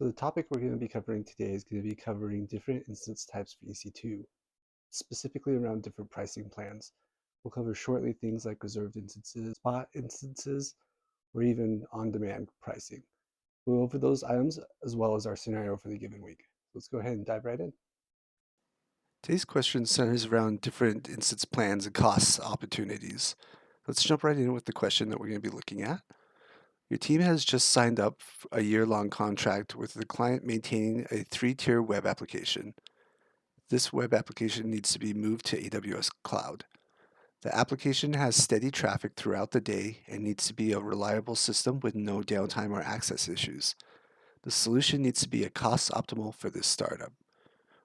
So the topic we're going to be covering today is going to be covering different instance types for EC2, specifically around different pricing plans. We'll cover shortly things like reserved instances, spot instances, or even on-demand pricing. We'll go over those items as well as our scenario for the given week. Let's go ahead and dive right in. Today's question centers around different instance plans and cost opportunities. Let's jump right in with the question that we're going to be looking at. Your team has just signed up a year-long contract with the client maintaining a three-tier web application. This web application needs to be moved to AWS Cloud. The application has steady traffic throughout the day and needs to be a reliable system with no downtime or access issues. The solution needs to be a cost optimal for this startup.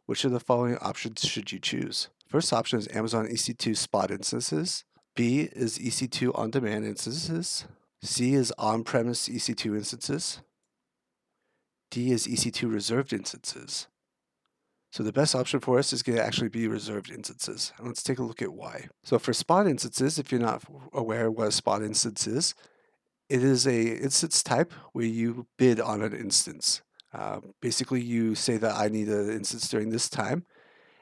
Which of the following options should you choose? First option is Amazon EC2 spot instances. B is EC2 on-demand instances. C is on-premise EC2 instances. D is EC2 reserved instances. So the best option for us is going to actually be reserved instances. And let's take a look at why. So for spot instances, if you're not aware what a spot instance is, it is a instance type where you bid on an instance. Basically, you say that I need an instance during this time,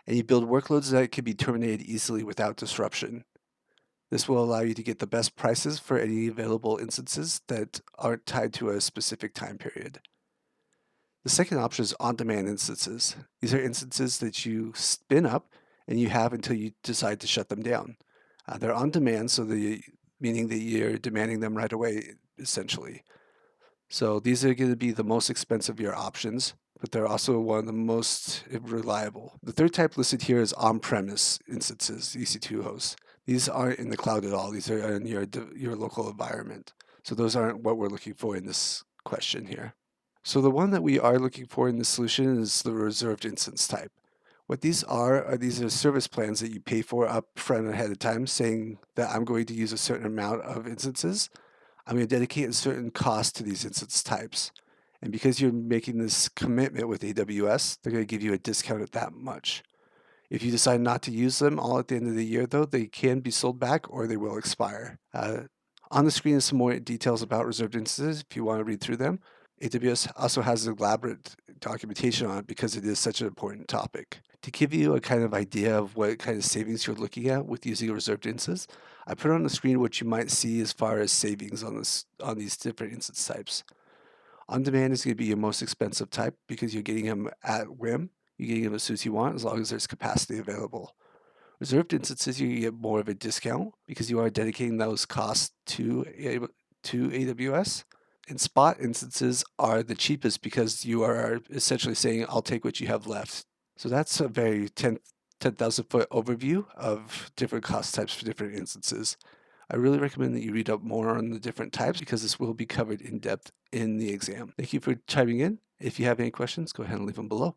and you build workloads that can be terminated easily without disruption. This will allow you to get the best prices for any available instances that aren't tied to a specific time period. The second option is on-demand instances. These are instances that you spin up and you have until you decide to shut them down. They're on demand, meaning that you're demanding them right away, essentially. So these are going to be the most expensive of your options, but they're also one of the most reliable. The third type listed here is on-premise instances, EC2 hosts. These aren't in the cloud at all. These are in your local environment. So those aren't what we're looking for in this question here. So the one that we are looking for in this solution is the reserved instance type. What these are these are service plans that you pay for up front ahead of time, saying that I'm going to use a certain amount of instances. I'm going to dedicate a certain cost to these instance types. And because you're making this commitment with AWS, they're going to give you a discount at that much. If you decide not to use them all at the end of the year, though, they can be sold back or they will expire. On the screen is some more details about reserved instances if you want to read through them. AWS also has elaborate documentation on it because it is such an important topic. To give you a kind of idea of what kind of savings you're looking at with using a reserved instance, I put on the screen what you might see as far as savings on these different instance types. On demand is going to be your most expensive type because you're getting them at whim. You're getting them as soon as you want, as long as there's capacity available. Reserved instances, you get more of a discount because you are dedicating those costs to AWS. And spot instances are the cheapest because you are essentially saying, I'll take what you have left. So that's a very 10,000 foot overview of different cost types for different instances. I really recommend that you read up more on the different types because this will be covered in depth in the exam. Thank you for chiming in. If you have any questions, go ahead and leave them below.